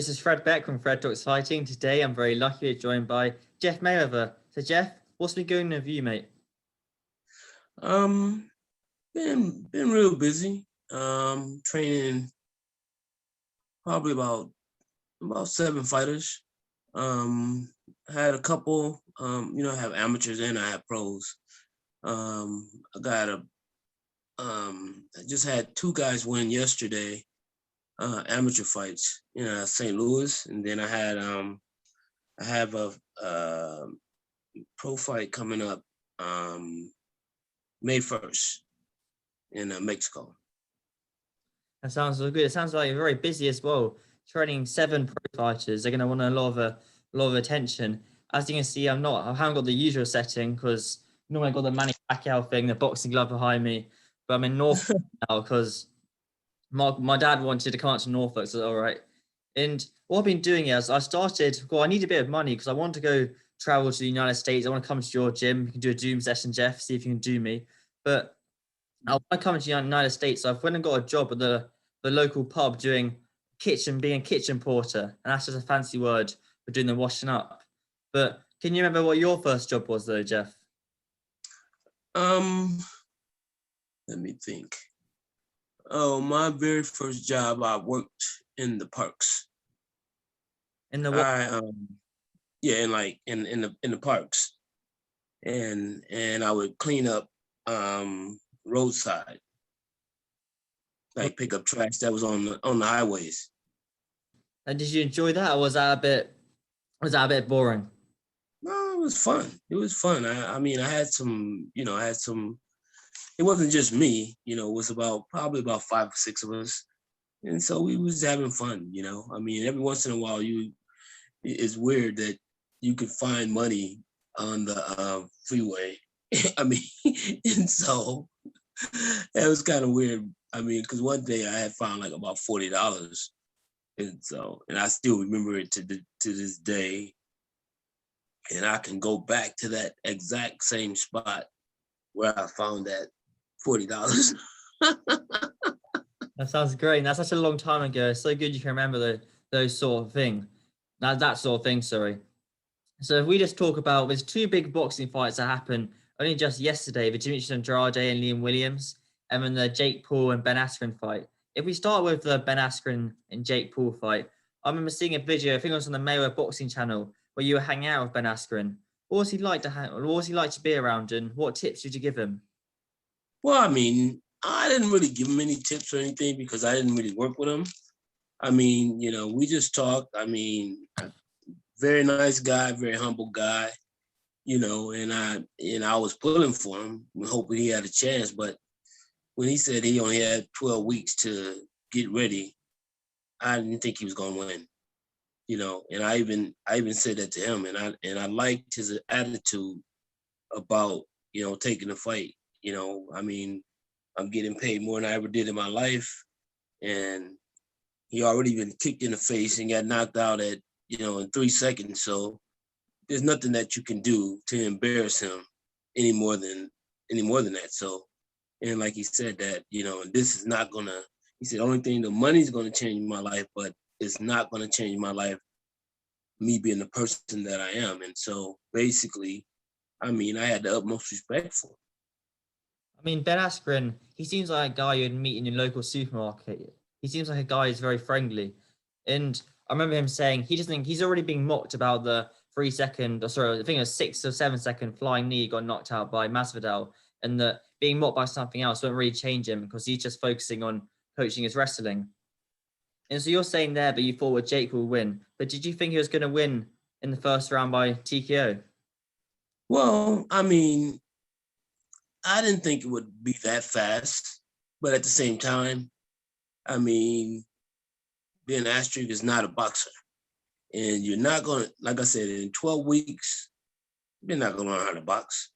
This is Fred Beck from Fred Talks Fighting. Today I'm very lucky to be joined by Jeff Mayweather. So Jeff, what's been going on with you, mate? Um, been real busy. Training probably about 7 fighters. Had a couple. I have amateurs and I have pros. I got I just had two guys win yesterday. Amateur fights in St. Louis, and then I have a pro fight coming up May 1st in Mexico. That sounds so good. It sounds like you're very busy as well. Training 7 pro fighters. They're going to want a lot of attention. As you can see, I haven't got the usual setting because normally I got the Manny Pacquiao thing, the boxing glove behind me. But I'm in Norfolk now because my dad wanted to come out to Norfolk, so all right. And what I've been doing is I need a bit of money because I want to go travel to the United States. I want to come to your gym. You can do a Zoom session, Jeff, see if you can do me. But I want to come to the United States. So I've went and got a job at the local pub doing being a kitchen porter. And that's just a fancy word for doing the washing up. But can you remember what your first job was though, Jeff? Let me think. Oh, my very first job, I worked in the parks. In the what? In the parks, and I would clean up roadside, like pick up trash that was on the highways. And did you enjoy that, or was that a bit boring? No, it was fun. It was fun. I mean, I had some. It wasn't just me. It was probably about 5 or 6 of us, and so we was having fun. I mean, every once in a while, it's weird that you could find money on the freeway. I mean, and so it was kind of weird. I mean, because one day I had found like about $40, and I still remember it to this day. And I can go back to that exact same spot where I found that $40. That sounds great. That's such a long time ago. It's so good you can remember those sort of thing. That sort of thing, sorry. So if we just talk about, there's 2 big boxing fights that happened only just yesterday, the Demetrius Andrade and Liam Williams, and then the Jake Paul and Ben Askren fight. If we start with the Ben Askren and Jake Paul fight, I remember seeing a video, I think it was on the Mayweather boxing channel, where you were hanging out with Ben Askren. What was he like to be around, and what tips did you give him? Well, I mean, I didn't really give him any tips or anything because I didn't really work with him. I mean, we just talked. I mean, very nice guy, very humble guy, and I was pulling for him, hoping he had a chance. But when he said he only had 12 weeks to get ready, I didn't think he was going to win. And I even said that to him, and I liked his attitude about taking the fight. I mean, I'm getting paid more than I ever did in my life, and he already been kicked in the face and got knocked out at in 3 seconds. So there's nothing that you can do to embarrass him any more than that. So, and like he said that this is not gonna. He said only thing, the money's gonna change my life, but it's not gonna change my life. Me being the person that I am, and so basically, I mean, I had the utmost respect for him. I mean, Ben Askren, he seems like a guy you'd meet in your local supermarket. He seems like a guy who's very friendly. And I remember him saying he's already being mocked about the 3 second, or sorry, I think it was 6 or 7 second flying knee got knocked out by Masvidal, and that being mocked by something else won't really change him because he's just focusing on coaching his wrestling. And so you're saying there, but you thought Jake will win. But did you think he was going to win in the first round by TKO? Well, I mean, I didn't think it would be that fast, but at the same time, I mean, Ben Askren is not a boxer, and you're not going to, like I said, in 12 weeks, you're not going to learn how to box.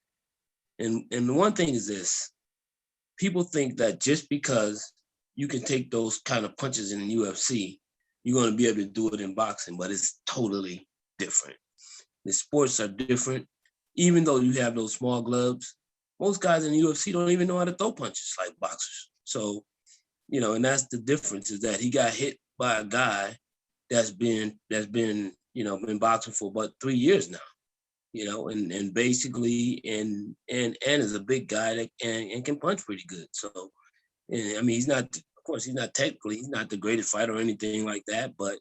And the one thing is this: people think that just because you can take those kind of punches in the UFC, you're going to be able to do it in boxing, but it's totally different. The sports are different. Even though you have those small gloves, most guys in the UFC don't even know how to throw punches like boxers. So, and that's the difference, is that he got hit by a guy that's been been boxing for about 3 years now. And basically and is a big guy that and can punch pretty good. So, and I mean, he's not, of course, he's not technically, he's not the greatest fighter or anything like that, but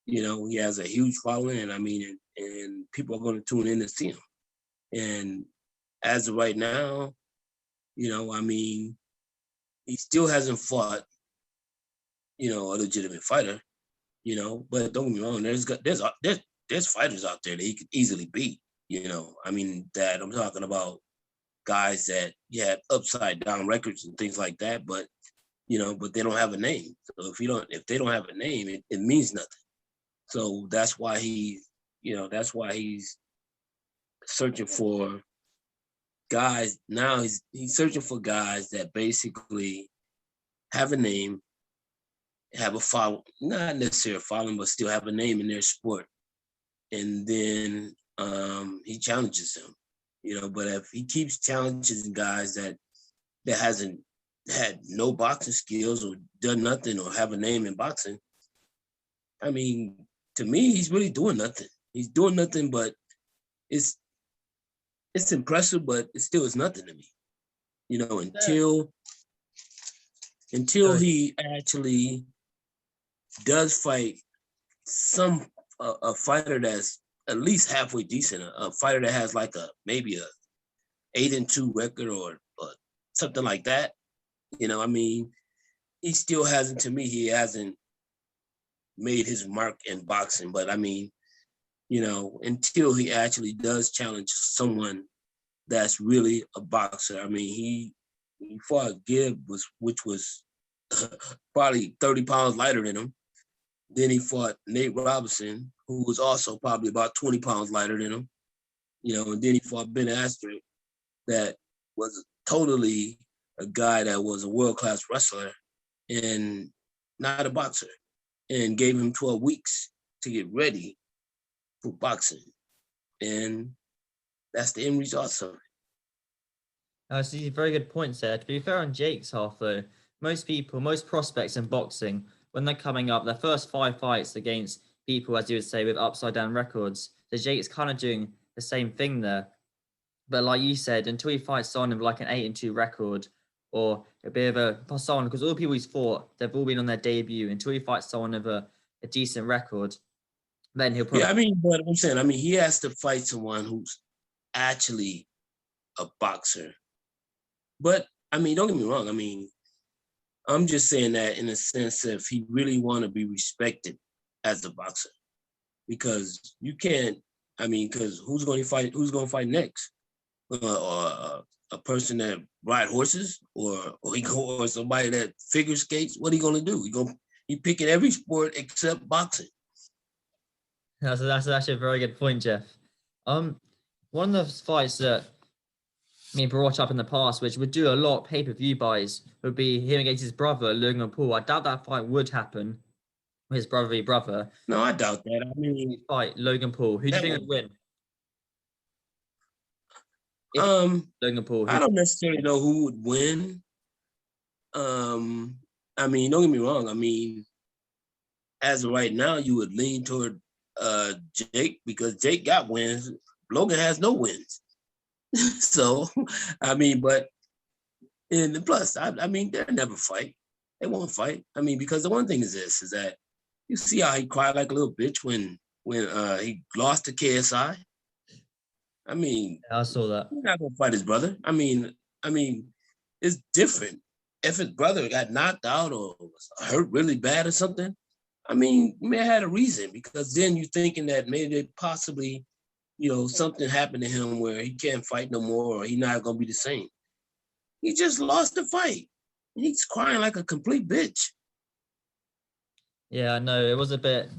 he has a huge following, and I mean, and people are going to tune in to see him. And as of right now, I mean, he still hasn't fought, a legitimate fighter, but don't get me wrong, there's fighters out there that he could easily beat. I mean, that I'm talking about guys that had upside down records and things like that, but but they don't have a name. So if they don't have a name, it means nothing. So that's why he's searching for guys. Now he's searching for guys that basically have a name, have a follow, not necessarily a following, but still have a name in their sport. And then he challenges them, but if he keeps challenging guys that hasn't had no boxing skills or done nothing or have a name in boxing, I mean, to me, he's really doing nothing. He's doing nothing, but it's impressive, but it still is nothing to me, until he actually does fight a fighter that's at least halfway decent, a fighter that has like maybe a 8-2 record or something like that. I mean, he still hasn't, to me, he hasn't made his mark in boxing. But I mean, until he actually does challenge someone that's really a boxer. I mean, he fought Gibb, which was probably 30 pounds lighter than him. Then he fought Nate Robinson, who was also probably about 20 pounds lighter than him. And then he fought Ben Askren, that was totally a guy that was a world-class wrestler and not a boxer, and gave him 12 weeks to get ready for boxing. And that's the end result of it. So very good points there. To be fair on Jake's half, though, most prospects in boxing, when they're coming up, their first 5 fights against people, as you would say, with upside down records. So Jake's kind of doing the same thing there. But like you said, until he fights someone with like an 8-2 record or a bit of someone, because all the people he's fought, they've all been on their debut. Until he fights someone with a decent record, then he'll probably... Yeah, I mean, but I'm saying, he has to fight someone who's actually a boxer. But I mean, don't get me wrong. I mean, I'm just saying that in a sense, if he really want to be respected as a boxer, because you can't. I mean, because who's going to fight? Who's going to fight next? Or a person that ride horses, or somebody that figure skates? What are he going to do? He picking every sport except boxing. That's actually a very good point, Jeff. One of the fights that me brought up in the past, which would do a lot of pay-per-view buys, would be him against his brother, Logan Paul. I doubt that fight would happen. His brother. No, I doubt that. I mean, fight Logan Paul. Who do you think would win? Logan Paul. I don't necessarily know who would win. I mean, don't get me wrong. I mean, as of right now, you would lean toward Jake, because Jake got wins. Logan has no wins. So, I mean, but and plus, I mean, they'll never fight. They won't fight. I mean, because the one thing is that you see how he cried like a little bitch when he lost to KSI. I mean, I saw that. He's not gonna fight his brother. I mean, it's different. If his brother got knocked out or was hurt really bad or something, I mean, you may have had a reason, because then you're thinking that maybe possibly, something happened to him where he can't fight no more, or he's not gonna be the same. He just lost the fight. He's crying like a complete bitch. Yeah, I know. It was a bit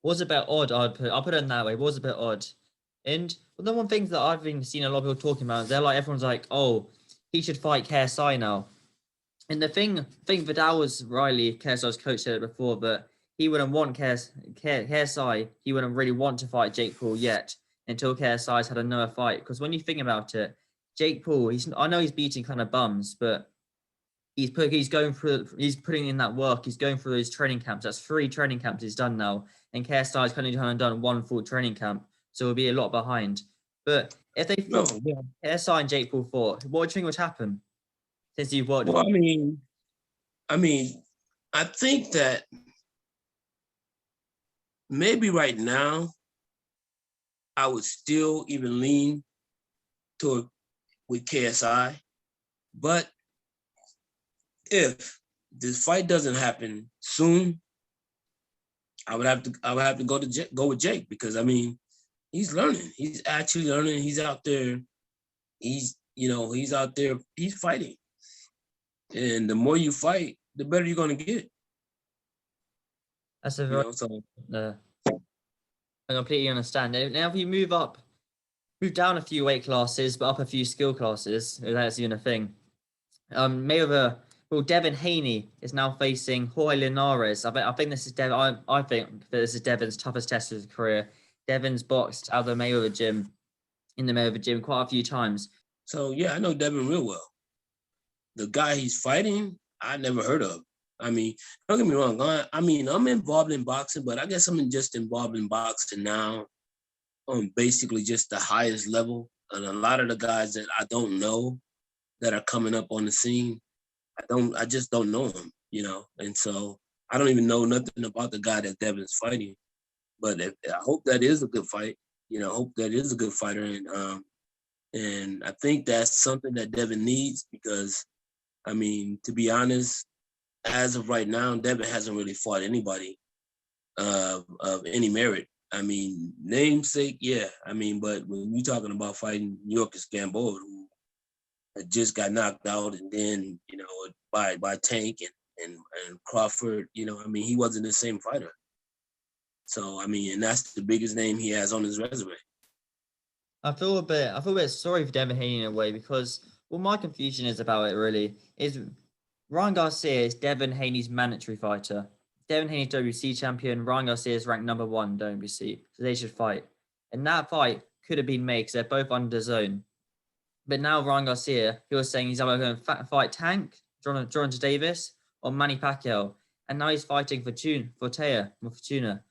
odd. I'll put it in that way. It was a bit odd. And the one thing that I've been seeing a lot of people talking about, everyone's like, oh, he should fight KSI now. And the thing, I think Vidal was KSI's coach, said it before, but he wouldn't want KSI, he wouldn't really want to fight Jake Paul yet until KSI's had another fight. Because when you think about it, Jake Paul, I know he's beating kind of bums, but he's putting in that work. He's going through those training camps. That's 3 training camps he's done now. And KSI has kind of done 1 full training camp. So we'll be a lot behind. But if they No, fought KSI and Jake Paul fought, what do you think would happen since you've watched? well, I mean, I think that maybe right now I would still even lean toward with KSI, but if this fight doesn't happen soon, I would have to go with Jake, because I mean, he's learning. He's actually learning. He's out there. He's out there. He's fighting, and the more you fight, the better you're gonna get. That's a very I completely understand. Now, if you move down a few weight classes, but up a few skill classes, if that's even a thing. Devin Haney is now facing Jorge Linares. I think this is Devin. I think this is Devin's toughest test of his career. Devin's boxed out of the Mayweather gym quite a few times. So yeah, I know Devin real well. The guy he's fighting, I never heard of. I mean, don't get me wrong. I'm involved in boxing, but I guess I'm just involved in boxing now on basically just the highest level. And a lot of the guys that I don't know that are coming up on the scene, I just don't know them, And so I don't even know nothing about the guy that Devin's fighting. But I hope that is a good fight. I hope that is a good fighter. And I think that's something that Devin needs, because, I mean, to be honest, as of right now, Devin hasn't really fought anybody of any merit. I mean, namesake, yeah. I mean, but when you're talking about fighting Yorkis Gamboa, who had just got knocked out, and then, by Tank and Crawford, I mean, he wasn't the same fighter. So, I mean, and that's the biggest name he has on his resume. I feel a bit sorry for Devin Haney in a way, because my confusion is about it really is Ryan Garcia is Devin Haney's mandatory fighter. Devin Haney's WC champion. Ryan Garcia is ranked number 1 WC, so they should fight. And that fight could have been made because they're both under zone. But now Ryan Garcia, he was saying he's either going to fight Tank, Jorge Davis, or Manny Pacquiao. And now he's fighting for Fortuna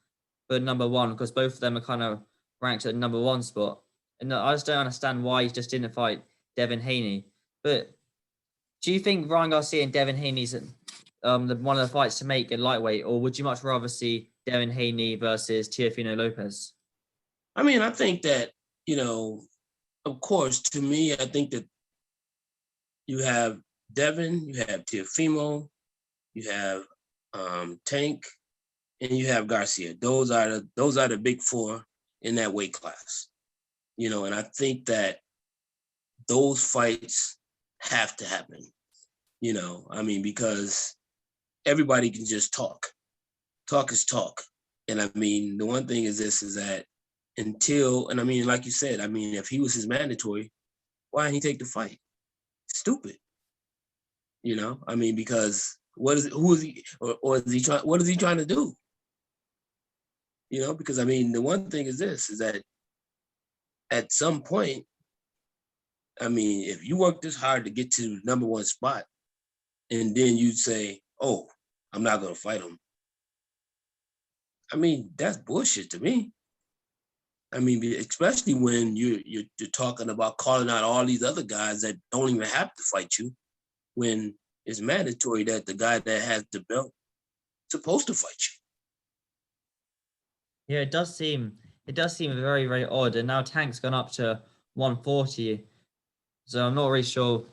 for number 1, because both of them are kind of ranked at the number 1 spot. And I just don't understand why he just didn't fight Devin Haney. But do you think Ryan Garcia and Devin Haney's one of the fights to make in lightweight, or would you much rather see Devin Haney versus Teofimo Lopez? I mean, I think that, of course, to me, I think that you have Devin, you have Teofimo, you have Tank, and you have Garcia. Those are the big 4 in that weight class. And I think that those fights have to happen. I mean, because everybody can just talk. Talk is talk. And I mean, the one thing is that and I mean, like you said, I mean, if he was his mandatory, why didn't he take the fight? Stupid. I mean, because what is he trying to do? Because I mean, the one thing is that at some point, I mean, if you work this hard to get to the number 1 spot, and then you say, "Oh, I'm not going to fight him," I mean, that's bullshit to me. I mean, especially when you're talking about calling out all these other guys that don't even have to fight you, when it's mandatory that the guy that has the belt is supposed to fight you. Yeah, it does seem very, very odd. And now Tank's gone up to 140. So I'm not really sure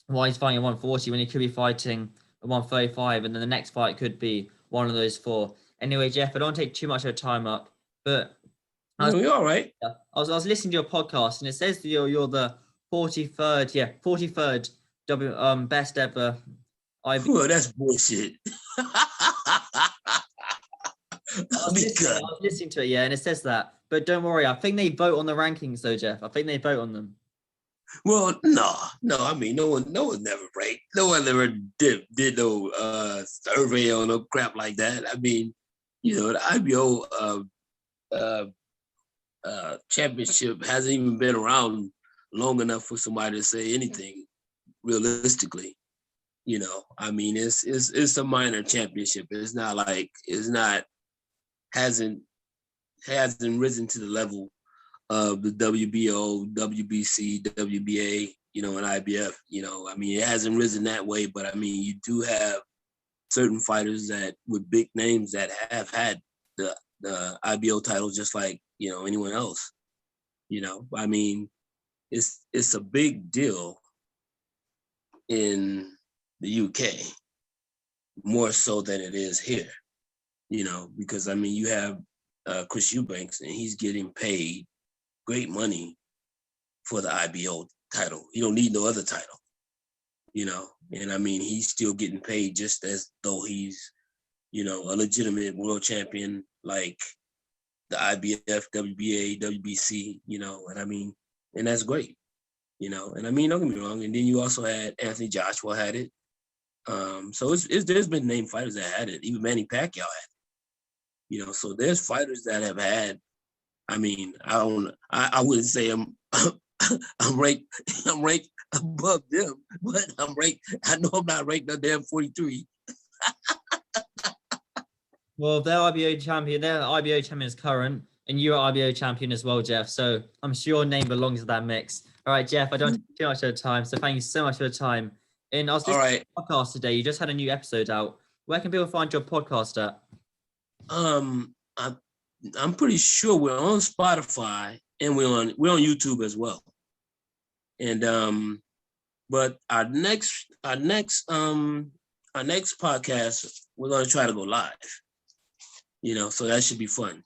why he's fighting at 140 when he could be fighting at 135, and then the next fight could be one of those 4. Anyway, Jeff, I don't take too much of your time up, but you're all right. I was listening to your podcast, and it says that you're the 43rd best ever. Well, that's bullshit. I was listening to it, yeah, and it says that. But don't worry, I think they vote on the rankings, though, Jeff. I think they vote on them. Well, no. I mean, no one never ranked. No one ever did no survey or no crap like that. I mean, the IBO championship hasn't even been around long enough for somebody to say anything realistically. You know, I mean, it's a minor championship. Hasn't risen to the level of the WBO, WBC, WBA, you know, and IBF. You know, I mean, it hasn't risen that way, but I mean, you do have certain fighters that with big names that have had the IBO title just like, you know, anyone else. You know, I mean, it's a big deal in the UK, more so than it is here, you know, because I mean, you have Chris Eubanks and he's getting paid great money for the IBO title. He don't need no other title, you know, and I mean, he's still getting paid just as though he's, you know, a legitimate world champion like the IBF, WBA, WBC, you know, and I mean, and that's great, you know, and I mean, don't get me wrong. And then you also had Anthony Joshua had it. So there's been named fighters that had it. Even Manny Pacquiao had it. You know, so there's fighters that have had. I mean, I wouldn't say I'm ranked above them, but I'm ranked. I know I'm not ranked a damn 43. Well, their IBO champion is current, and you're IBO champion as well, Jeff. So I'm sure your name belongs to that mix. All right, Jeff, I don't take too much of your time, so thank you so much for your time. And I was listening to the podcast today. You just had a new episode out. Where can people find your podcast at? I'm pretty sure we're on Spotify and we're on YouTube as well. And but our next podcast, we're gonna try to go live. You know, so that should be fun.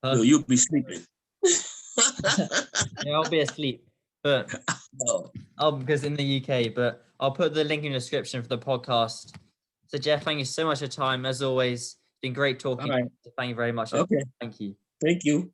So you'll be sleeping. Yeah, I'll be asleep, but because in the UK. But I'll put the link in the description for the podcast. So Jeff, thank you so much for your time. As always, it's been great talking. All right. Thank you very much. Okay. Thank you. Thank you.